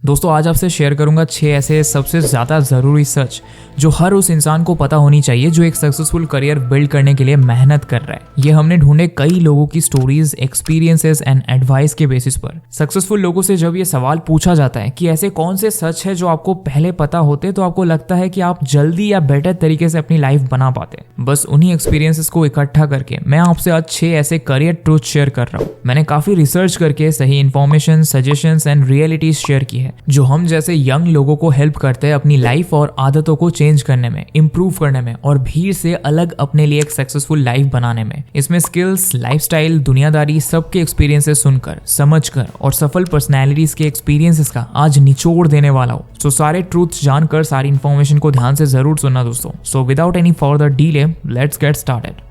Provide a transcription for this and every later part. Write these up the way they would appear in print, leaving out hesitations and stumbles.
दोस्तों आज आपसे शेयर करूंगा 6 ऐसे सबसे ज़्यादा ज़रूरी सच जो हर उस इंसान को पता होनी चाहिए जो एक सक्सेसफुल करियर बिल्ड करने के लिए मेहनत कर रहा है। ये हमने ढूंढे कई लोगों की स्टोरीज, एक्सपीरियंसेस एंड एडवाइस के बेसिस पर। सक्सेसफुल लोगों से जब ये सवाल पूछा जाता है कि ऐसे कौन से सच है जो आपको पहले पता होते तो आपको लगता है कि आप जल्दी या बेटर तरीके से अपनी लाइफ बना पाते, बस उन्हीं एक्सपीरियंसेस को इकट्ठा करके मैं आपसे आज 6 ऐसे करियर ट्रूथ शेयर कर रहा हूँ। मैंने काफी रिसर्च करके सही information, suggestions and realities share की है जो हम जैसे यंग लोगों को हेल्प करते हैं अपनी लाइफ और आदतों को चेंज करने में, इंप्रूव करने में और भीड़ से अलग अपने लिए एक सक्सेसफुल लाइफ बनाने में। इसमें स्किल्स, लाइफस्टाइल, दुनियादारी, सबके एक्सपीरियंसेस सुनकर, समझकर और सफल पर्सनैलिटीज के एक्सपीरियंसेस का आज निचोड़ देने वाला हूँ। सो सारे ट्रूथ जानकर सारी इन्फॉर्मेशन को ध्यान से जरूर सुनना दोस्तों। So without any further delay let's get started.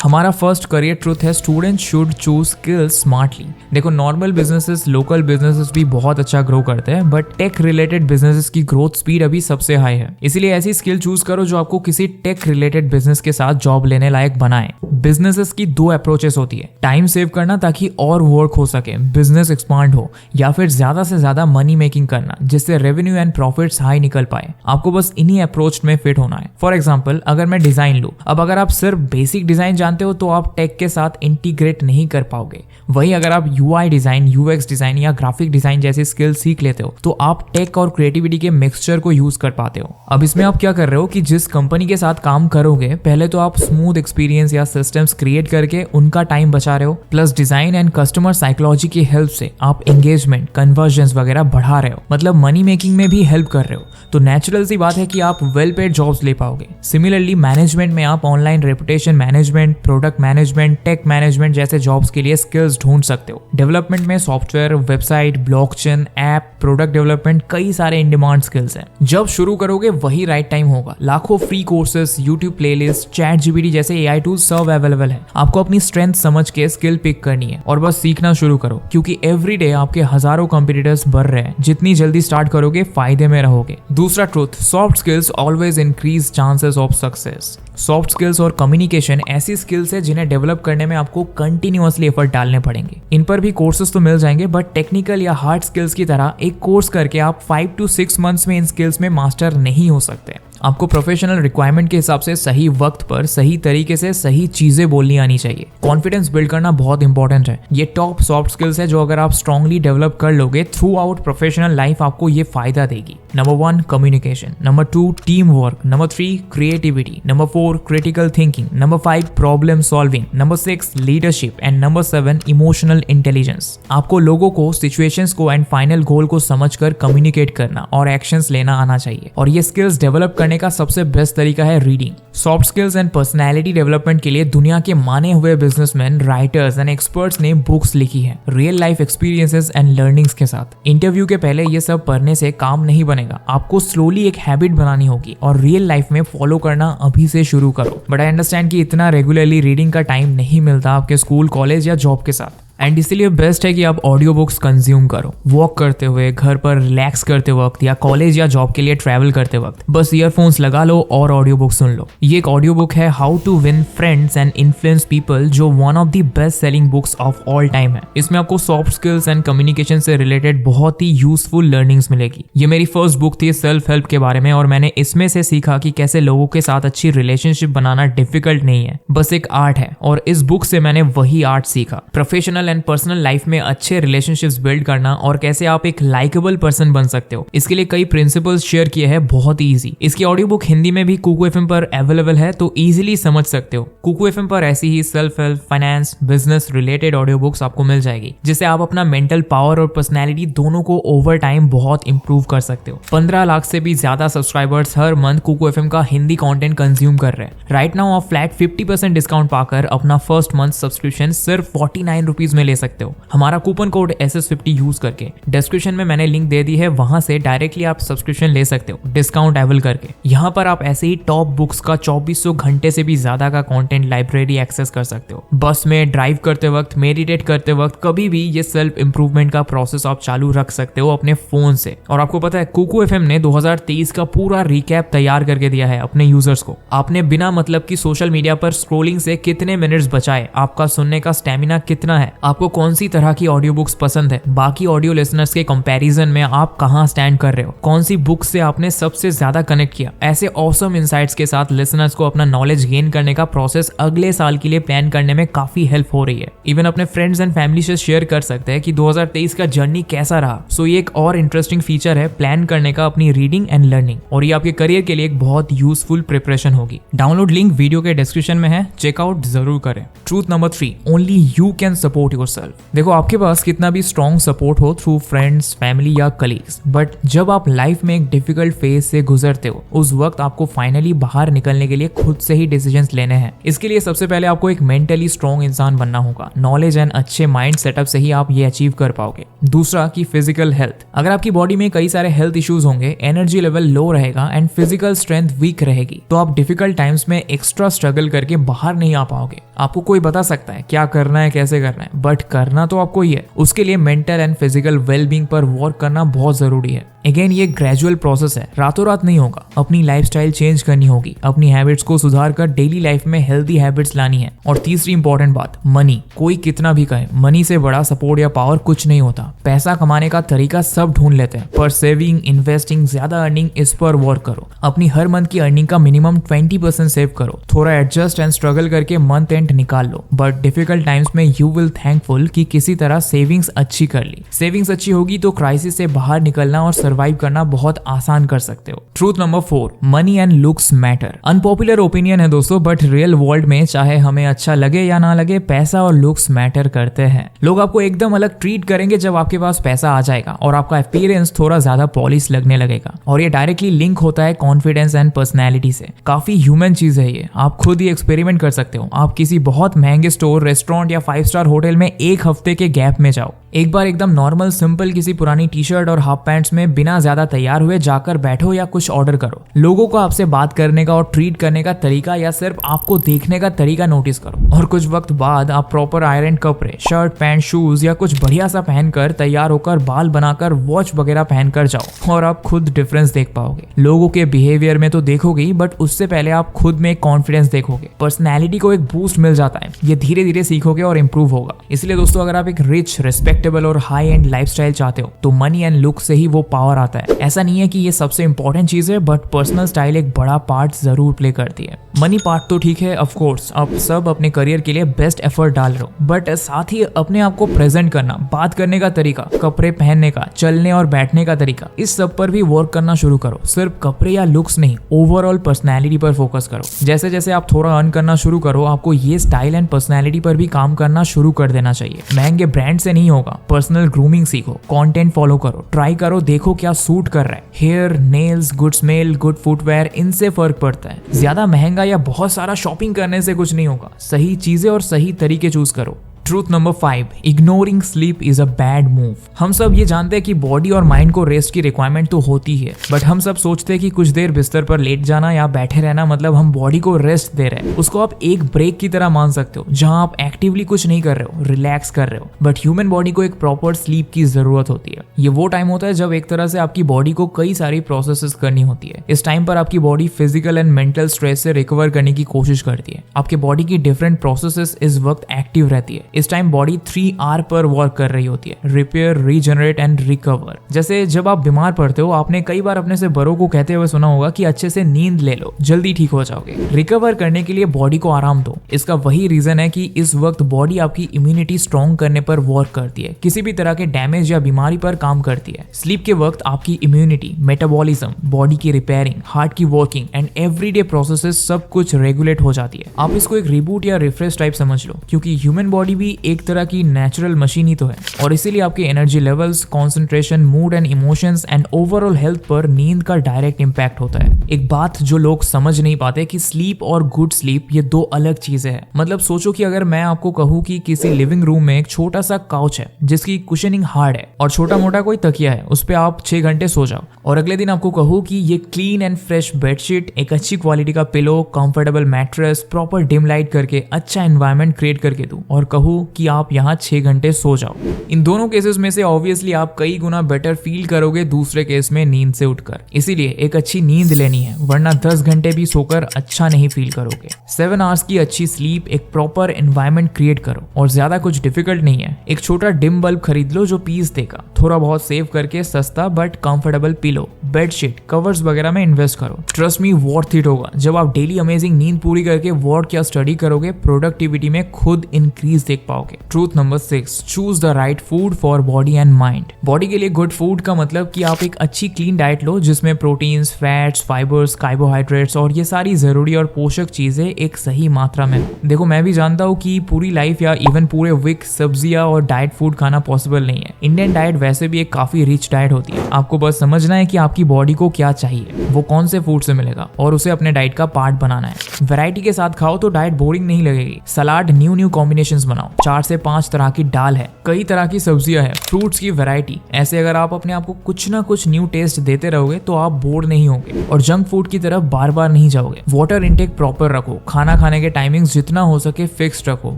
हमारा फर्स्ट करियर ट्रूथ है student should choose skills smartly. देखो, नॉर्मल बिजनेसेस, लोकल बिजनेसेस भी बहुत अच्छा ग्रो करते हैं, बट टेक रिलेटेड बिजनेसेस की ग्रोथ स्पीड अभी सबसे हाई है। इसीलिए ऐसी स्किल चूज करो जो आपको किसी टेक रिलेटेड बिजनेस के साथ जॉब लेने लायक बनाए। बिजनेसेस की 2 अप्रोचेस होती है, टाइम सेव करना ताकि और वर्क हो सके, बिजनेस एक्सपांड हो, या फिर ज्यादा से ज्यादा मनी मेकिंग करना जिससे रेवेन्यू एंड प्रॉफिट्स हाई निकल पाए। आपको बस इन्हीं अप्रोच में फिट होना है। फॉर एग्जाम्पल, अगर मैं डिजाइन लूं, अब अगर आप सिर्फ बेसिक डिजाइन जानते हो तो आप टेक के साथ इंटीग्रेट नहीं कर पाओगे। वहीं अगर आप यूआई डिजाइन, यूएक्स डिजाइन या ग्राफिक डिजाइन जैसी स्किल सीख लेते हो तो आप टेक और क्रिएटिविटी के मिक्सचर को यूज कर पाते हो। अब इसमें आप क्या कर रहे हो कि जिस कंपनी के साथ काम करोगे पहले तो आप स्मूथ एक्सपीरियंस या सिस्टम्स क्रिएट करके उनका टाइम बचा रहे हो, plus design and customer psychology की हेल्प से आप एंगेजमेंट, कन्वर्जन्स वगैरह बढ़ा रहे हो, मतलब मनी मेकिंग में भी हेल्प कर रहे हो। तो नेचुरल सी बात है कि आप वेल पेड जॉब्स ले पाओगे। सिमिलरली मैनेजमेंट में आप online reputation management, product management, tech management जैसे जॉब्स के लिए स्किल्स ढूंढ सकते हो। डेवलपमेंट में software, website, blockchain, app, product development, कई सारे इन डिमांड स्किल्स हैं। जब शुरू करोगे वही राइट टाइम होगा। लाखों free courses, YouTube playlist, ChatGPT जैसे एआई टूल्स सब अवेलेबल है। आपको अपनी स्ट्रेंथ समझ के स्किल पिक करनी है और बस सीखना शुरू करो, क्योंकि एवरी डे आपके हजारों कंपटीटर्स बढ़ रहे हैं। जितनी जल्दी स्टार्ट करोगे फायदे में रहोगे। दूसरा truth, soft skills always increase chances of success. Soft skills और कम्युनिकेशन ऐसी स्किल्स है जिन्हें डेवलप करने में आपको कंटिन्यूअसली एफर्ट डालने पड़ेंगे। इन पर भी कोर्सेज तो मिल जाएंगे, बट टेक्निकल या हार्ड स्किल्स की तरह एक कोर्स करके आप 5 to 6 मंथ्स में इन स्किल्स में मास्टर नहीं हो सकते। आपको प्रोफेशनल रिक्वायरमेंट के हिसाब से सही वक्त पर सही तरीके से सही चीजें बोलनी आनी चाहिए। कॉन्फिडेंस बिल्ड करना बहुत इंपॉर्टेंट है। ये टॉप सॉफ्ट स्किल्स है जो अगर आप स्ट्रांगली डेवलप कर लोगे थ्रू आउट प्रोफेशनल लाइफ आपको ये फायदा देगी। Number 1 communication, number 2 team work, number 3 creativity, number 4 critical thinking, number 5 problem solving, number 6 leadership and number 7 emotional intelligence. आपको लोगों को, सिचुएशंस को एंड फाइनल गोल को समझकर कम्युनिकेट करना और एक्शंस लेना आना चाहिए। और ये स्किल्स डेवलप करने का सबसे बेस्ट तरीका है reading. Soft skills and personality development के लिए दुनिया के माने हुए बिजनेसमैन, राइटर्स एंड एक्सपर्ट्स ने बुक्स लिखी है real life experiences and learnings के साथ। इंटरव्यू के पहले ये सब पढ़ने से काम नहीं बनेगा। आपको स्लोली एक हैबिट बनानी होगी और रियल लाइफ में फॉलो करना अभी से शुरू करो। बट आई अंडरस्टैंड कि इतना रेगुलरली रीडिंग का टाइम नहीं मिलता आपके स्कूल, कॉलेज या जॉब के साथ। एंड इसीलिए बेस्ट है कि आप ऑडियो बुक्स कंज्यूम करो। वॉक करते हुए, घर पर रिलैक्स करते वक्त या कॉलेज या जॉब के लिए ट्रैवल करते वक्त बस ईयरफोन्स लगा लो और ऑडियो बुक सुन लो। ये एक ऑडियो बुक है how to win friends and influence people, जो one of the best selling books of all time है। इसमें आपको सॉफ्ट स्किल्स एंड कम्युनिकेशन से रिलेटेड बहुत ही यूजफुल लर्निंग्स मिलेगी। ये मेरी फर्स्ट बुक थी सेल्फ हेल्प के बारे में और मैंने इसमें से सीखा कि कैसे लोगों के साथ अच्छी रिलेशनशिप बनाना डिफिकल्ट नहीं है, बस एक आर्ट है। और इस बुक से मैंने वही आर्ट सीखा, प्रोफेशनल एंड पर्सनल लाइफ में अच्छे रिलेशनशिप्स बिल्ड करना और कैसे आप एक लाइकेबल पर्सन बन सकते हो। इसके लिए कई प्रिंसिपल्स शेयर किए हैं, बहुत ही इजी। इसकी ऑडियो बुक हिंदी में भी कुकू एफएम पर अवेलेबल है, तो इजीली समझ सकते हो। कुकू एफएम पर ऐसी ही self help, finance, business related audio books आपको मिल जाएगी, जिससे आप अपना मेंटल पावर और पर्सनैलिटी दोनों को ओवर टाइम बहुत इंप्रूव कर सकते हो। 15 लाख से भी ज्यादा सब्सक्राइबर्स हर मंथ कुकू एफएम का हिंदी कंटेंट कंज्यूम कर रहे हैं। राइट नाउ आप फ्लैट 50% डिस्काउंट पाकर अपना फर्स्ट मंथ सब्सक्रिप्शन सिर्फ 49 रुपीज क्वांटिटीज में ले सकते हो। हमारा कूपन कोड SS50 यूज करके डिस्क्रिप्शन में मैंने लिंक दे दी है, वहां से डायरेक्टली आप सब्सक्रिप्शन ले सकते हो डिस्काउंट अवेल करके। यहाँ पर आप ऐसे ही टॉप बुक्स का 2400 घंटे से भी ज्यादा का कंटेंट लाइब्रेरी एक्सेस कर सकते हो। बस में, ड्राइव करते वक्त, मेडिटेट करते वक्त, कभी भी ये सेल्फ इंप्रूवमेंट का प्रोसेस आप चालू रख सकते हो अपने फोन से। और आपको पता है कुकू FM ने 2023 का पूरा रिकैप तैयार करके दिया है अपने यूजर्स को। आपने बिना मतलब की सोशल मीडिया पर स्क्रोलिंग से कितने मिनट्स बचाए, आपका सुनने का स्टेमिना कितना है, आपको कौन सी तरह की ऑडियो बुक्स पसंद है, बाकी ऑडियो लिसनर्स के कंपैरिजन में आप कहां स्टैंड कर रहे हो, कौन सी बुक से आपने सबसे ज्यादा कनेक्ट किया। ऐसे ऑसम इनसाइट्स के साथ लिसनर्स को अपना नॉलेज गेन करने का प्रोसेस अगले साल के लिए प्लान करने में काफी हेल्प हो रही है। इवन अपने फ्रेंड्स एंड फैमिली से शेयर कर सकते हैं कि 2023 का जर्नी कैसा रहा। सो ये एक और इंटरेस्टिंग फीचर है प्लान करने का अपनी रीडिंग एंड लर्निंग, और ये आपके करियर के लिए एक बहुत यूजफुल प्रिपरेशन होगी। डाउनलोड लिंक वीडियो के डिस्क्रिप्शन में है, चेकआउट जरूर करें। Truth number 3, only you can support yourself. देखो आपके पास कितना भी स्ट्रॉन्ग सपोर्ट हो थ्रू फ्रेंड्स, फैमिली या कलीग्स, बट जब आप लाइफ में एक डिफिकल्ट फेज से गुजरते हो उस वक्त आपको फाइनली बाहर निकलने के लिए खुद से ही डिसीजंस लेने हैं। इसके लिए सबसे पहले आपको एक मेंटली स्ट्रॉन्ग इंसान बनना होगा। नॉलेज एंड अच्छे माइंड सेटअप से ही आप ये अचीव कर पाओगे। दूसरा कि फिजिकल हेल्थ। अगर आपकी बॉडी में कई सारे हेल्थ इश्यूज होंगे, एनर्जी लेवल लो रहेगा एंड फिजिकल स्ट्रेंथ वीक रहेगी, तो आप डिफिकल्ट टाइम्स में एक्स्ट्रा स्ट्रगल करके बाहर नहीं आ पाओगे। आपको कोई बता सकता है क्या करना है, कैसे करना है, बट करना तो आपको ही है। उसके लिए मेंटल एंड फिजिकल वेलबींग पर वर्क करना बहुत जरूरी है। अगेन ये ग्रेजुअल प्रोसेस है, रातों रात नहीं होगा। अपनी लाइफस्टाइल चेंज करनी होगी, अपनी हैबिट्स को सुधार कर डेली लाइफ में हेल्दी हैबिट्स लानी है। और तीसरी इंपॉर्टेंट बात, मनी। कोई कितना भी कहे, मनी से बड़ा सपोर्ट या पावर कुछ नहीं होता। पैसा कमाने का तरीका सब ढूंढ लेते हैं, पर सेविंग, इन्वेस्टिंग, ज्यादा अर्निंग, इस पर वर्क करो। अपनी हर मंथ की अर्निंग का मिनिमम 20% सेव करो। थोड़ा एडजस्ट एंड स्ट्रगल करके मंथ एंड निकाल लो, बट डिफिकल्ट टाइम्स में यू विल थैंकफुल कि किसी तरह सेविंग्स अच्छी कर ली। सेविंग्स अच्छी होगी तो क्राइसिस से बाहर निकलना और सर्वाइव करना बहुत आसान कर सकते हो। Truth number 4, money and looks matter. Unpopular opinion है दोस्तों, बट रियल वर्ल्ड में चाहे हमें अच्छा लगे या ना लगे, पैसा और लुक्स मैटर करते हैं। लोग आपको एकदम अलग ट्रीट करेंगे जब आपके पास पैसा आ जाएगा और आपका अपीयरेंस थोड़ा ज्यादा पॉलिश लगने लगेगा, और ये डायरेक्टली लिंक होता है कॉन्फिडेंस एंड पर्सनैलिटी से। काफी ह्यूमन चीज है ये, आप खुद ही एक्सपेरिमेंट कर सकते हो। आप किसी बहुत महंगे स्टोर, रेस्टोरेंट या 5 स्टार होटल में एक हफ्ते के गैप में जाओ। एक बार एकदम नॉर्मल सिंपल किसी पुरानी टी शर्ट और हाफ पैंट्स में बिना ज्यादा तैयार हुए जाकर बैठो या कुछ ऑर्डर करो। लोगों को आपसे बात करने का और ट्रीट करने का तरीका या सिर्फ आपको देखने का तरीका नोटिस करो, और कुछ वक्त बाद आप प्रॉपर आयरन कपड़े, शर्ट, पैंट, शूज या कुछ बढ़िया सा पहनकर तैयार होकर, बाल बनाकर, वॉच वगैरह पहनकर जाओ, और आप खुद डिफरेंस देख पाओगे। लोगों के बिहेवियर में तो देखोगे ही, बट उससे पहले आप खुद में कॉन्फिडेंस देखोगे। पर्सनैलिटी को एक बूस्ट मिल जाता है, ये धीरे धीरे सीखोगे और इंप्रूव होगा। इसलिए दोस्तों अगर आप एक रिच, रिस्पेक्टेबल और हाई एंड लाइफस्टाइल चाहते हो तो मनी एंड लुक से ही वो पावर आता है। ऐसा नहीं है कि ये सबसे इंपॉर्टेंट चीज है, बट पर्सनल स्टाइल एक बड़ा पार्ट जरूर प्ले करती है। मनी पार्ट तो ठीक है, ऑफ कोर्स आप सब अपने करियर के लिए बेस्ट एफर्ट डाल रहे हो, बट साथ ही अपने आप को प्रेजेंट करना, बात करने का तरीका, कपड़े पहनने का, चलने और बैठने का तरीका, इस सब पर भी वर्क करना शुरू करो। सिर्फ कपड़े या लुक्स नहीं, ओवरऑल पर्सनैलिटी पर फोकस करो। जैसे जैसे आप थोड़ा अर्न करना शुरू करो, आपको ये स्टाइल एंड पर्सनैलिटी पर भी काम करना शुरू कर देना चाहिए। महंगे ब्रांड से नहीं होगा, पर्सनल ग्रूमिंग सीखो, कंटेंट फॉलो करो, ट्राई करो, देखो क्या सूट कर रहा है। Hair, nails, good smell, good footwear, इनसे फर्क पड़ता है। ज्यादा महंगा या बहुत सारा शॉपिंग करने से कुछ नहीं होगा। सही चीजें और सही तरीके चूज करो। Truth number 5, ignoring sleep is a bad move. हम सब ये जानते हैं कि बॉडी और माइंड को रेस्ट की रिक्वायरमेंट तो होती है, बट हम सब सोचते हैं कि कुछ देर बिस्तर पर लेट जाना या बैठे रहना मतलब हम बॉडी को रेस्ट दे रहे हैं। उसको आप एक ब्रेक की तरह मान सकते हो, जहां आप एक्टिवली कुछ नहीं कर रहे हो, रिलैक्स कर रहे हो। बट ह्यूमन बॉडी को एक प्रॉपर स्लीप की जरूरत होती है। ये वो टाइम होता है जब एक तरह से आपकी बॉडी को कई सारी प्रोसेसेस करनी होती है। इस टाइम पर आपकी body physical and mental stress से रिकवर करने की कोशिश करती है। आपके बॉडी की डिफरेंट प्रोसेसेस इस वक्त एक्टिव रहती है। इस टाइम बॉडी 3R पर वर्क कर रही होती है, रिपेयर, रीजनरेट एंड रिकवर। जैसे जब आप बीमार पड़ते हो, आपने कई बार अपने से बड़ों को कहते हुए सुना होगा कि अच्छे से नींद ले लो, जल्दी ठीक हो जाओगे। रिकवर करने के लिए बॉडी को आराम दो। इसका वही रीजन है कि इस वक्त बॉडी आपकी इम्यूनिटी स्ट्रॉन्ग करने पर वर्क करती है, किसी भी तरह के डैमेज या बीमारी पर काम करती है। स्लीप के वक्त आपकी इम्यूनिटी, मेटाबॉलिज्म, बॉडी की रिपेयरिंग, हार्ट की वर्किंग एंड एवरीडे प्रोसेसेस सब कुछ रेगुलेट हो जाती है। आप इसको एक रिबूट या रिफ्रेश टाइप समझ लो, क्योंकि ह्यूमन बॉडी भी एक तरह की नेचुरल मशीन ही तो है और इसीलिए आपके energy levels, concentration, mood and emotions and overall health पर नींद का डायरेक्ट इम्पैक्ट होता है। एक बात जो लोग समझ नहीं पाते कि स्लीप और गुड स्लीप ये दो अलग चीजें हैं। मतलब सोचो कि अगर मैं आपको कहूँ कि किसी लिविंग रूम में एक छोटा सा काउच है जिसकी कुशनिंग हार्ड है और छोटा मोटा कोई तकिया है, उस पे आप 6 घंटे सो जाओ, और अगले दिन आपको कहूँ कि ये क्लीन एंड फ्रेश बेडशीट, एक अच्छी क्वालिटी का pillow, comfortable mattress, proper dim light करके अच्छा एनवायरनमेंट क्रिएट करके दूं और कहूँ कि आप यहाँ 6 घंटे सो जाओ, इन दोनों केसेस में से ऑब्वियसली आप कई गुना बेटर फील करोगे दूसरे केस में नींद से उठकर। इसीलिए एक अच्छी नींद लेनी है, वरना 10 घंटे भी सोकर अच्छा नहीं फील करोगे। 7 आवर्स की अच्छी स्लीप, एक प्रॉपर एनवायरनमेंट क्रिएट करो और ज्यादा कुछ डिफिकल्ट नहीं है। एक छोटा डिम बल्ब खरीद लो जो पीस देगा, थोड़ा बहुत सेव करके सस्ता but comfortable pillow, bedsheet, covers वगैरह में इन्वेस्ट करो। ट्रस्ट मी, वर्थ इट होगा। जब आप डेली अमेजिंग नींद पूरी करके वर्क या स्टडी करोगे, प्रोडक्टिविटी में खुद इंक्रीज देख पाओगे। Truth number 6, choose the right food for body and mind. Body के लिए गुड फूड का मतलब कि आप एक अच्छी क्लीन डाइट लो जिसमें प्रोटीन्स, फैट्स, फाइबर्स, कार्बोहाइड्रेट्स और ये सारी जरूरी और पोषक चीजें एक सही मात्रा में। देखो, मैं भी जानता हूँ कि पूरी लाइफ या इवन पूरे वीक सब्जियां और डाइट फूड खाना पॉसिबल नहीं है। इंडियन डाइट वैसे भी एक काफी रिच डाइट होती है। आपको बस समझना है कि आपकी बॉडी को क्या चाहिए, वो कौन से फूड से मिलेगा और उसे अपने डाइट का पार्ट बनाना है। वैरायटी के साथ खाओ तो डाइट बोरिंग नहीं लगेगी। सलाद, न्यू कॉम्बिनेशंस बनाओ। 4 से 5 तरह की दाल है, कई तरह की सब्जियां है, फ्रूट्स की वैरायटी। ऐसे अगर आप अपने आप को कुछ ना कुछ न्यू टेस्ट देते रहोगे तो आप बोर नहीं होगे और जंक फूड की तरफ बार बार नहीं जाओगे। वाटर इंटेक प्रॉपर रखो, खाना खाने के टाइमिंग्स जितना हो सके फिक्स्ड रखो,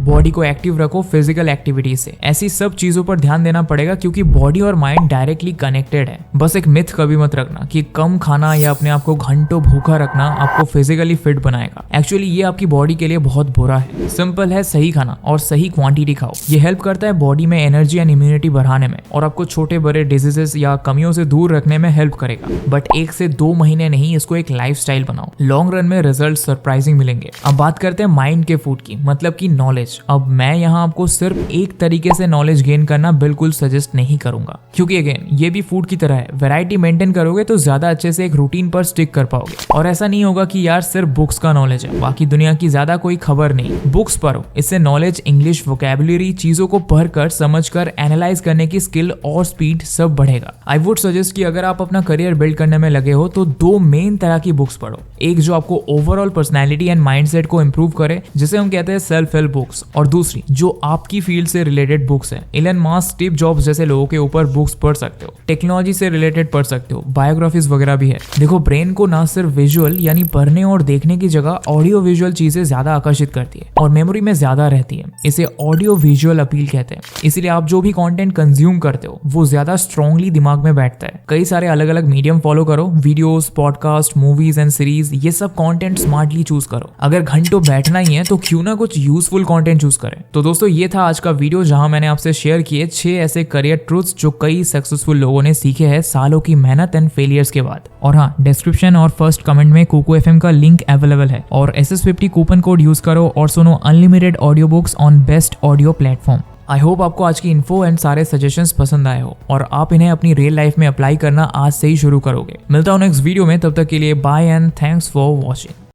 बॉडी को एक्टिव रखो फिजिकल एक्टिविटी से। ऐसी सब चीजों पर ध्यान देना पड़ेगा क्योंकि बॉडी और माइंड डायरेक्टली कनेक्टेड है। बस एक मिथ कभी मत रखना कि कम खाना या अपने आप को घंटों भूखा रखना आपको फिजिकली फिट बनाएगा। एक्चुअली ये आपकी बॉडी के लिए बहुत बुरा है। सिंपल है, सही खाना और सही क्वांटिटी खाओ। ये हेल्प करता है बॉडी में एनर्जी एंड इम्यूनिटी बढ़ाने में और आपको छोटे बड़े डिजीजेस या कमियों से दूर रखने में हेल्प करेगा। बट 1 से 2 महीने नहीं, इसको एक लाइफस्टाइल बनाओ। लॉन्ग रन में रिजल्ट सरप्राइजिंग मिलेंगे। अब बात करते हैं माइंड के फूड की, मतलब की नॉलेज। अब मैं यहाँ आपको सिर्फ एक तरीके से नॉलेज गेन करना बिल्कुल सजेस्ट नहीं करूंगा क्योंकि अगेन ये भी फूड की तरह है। वैरायटी मेंटेन करोगे तो ज्यादा अच्छे से एक रूटीन पर स्टिक कर पाओगे और ऐसा नहीं होगा कि यार सिर्फ बुक्स का नॉलेज है, बाकी दुनिया की ज्यादा कोई खबर नहीं। बुक्स पढ़ो, इससे नॉलेज, इंग्लिश, वोकैबुलरी, चीजों को पढ़कर समझकर एनालाइज करने की स्किल और स्पीड सब बढ़ेगा। आई वुड सजेस्ट कि अगर आप अपना करियर बिल्ड करने में लगे हो तो 2 मेन तरह की बुक्स पढ़ो। एक जो आपको ओवरऑल पर्सनैलिटी एंड माइंडसेट को इंप्रूव करे, जिसे हम कहते हैं सेल्फ हेल्प बुक्स, और दूसरी जो आपकी फील्ड से रिलेटेड बुक्स है। इलन मस्क, स्टीव जॉब्स जैसे लोगों के ऊपर बुक्स पढ़ सकते हो, टेक्नोलॉजी से रिलेटेड पढ़ सकते हो, बायोग्राफीज वगैरह भी है। देखो, ब्रेन को ना सिर्फ विजुअल यानी पढ़ने और देखने की जगह ऑडियो विजुअल चीजें ज्यादा आकर्षित करती है और मेमोरी में ज्यादा रहती है। इसे ऑडियो विजुअल अपील कहते हैं। इसीलिए आप जो भी कंटेंट कंज्यूम करते हो वो ज्यादा स्ट्रांगली दिमाग में बैठता है। कई सारे अलग अलग मीडियम फॉलो करो, videos, podcast, movies and series, ये सब कंटेंट स्मार्टली चूज करो। अगर घंटों बैठना ही है तो क्यों ना कुछ यूजफुल कंटेंट चूज करें। तो दोस्तों, ये था आज का वीडियो जहां मैंने आपसे शेयर किए 6 ऐसे करियर ट्रूथ्स जो कई सक्सेसफुल लोगों ने सीखे हैं सालों की मेहनत एंड फेलियर्स के बाद। और हाँ, डिस्क्रिप्शन और फर्स्ट कमेंट में कोको एफएम का लिंक अवेलेबल है और SS50 कूपन कोड यूज करो और सुनो unlimited audio books on best audio platform. I hope आपको आज की इन्फो एंड सारे सजेशंस पसंद आए हो और आप इन्हें अपनी रियल लाइफ में अप्लाई करना आज से ही शुरू करोगे। मिलता हूं नेक्स्ट वीडियो में, तब तक के लिए bye and thanks for watching.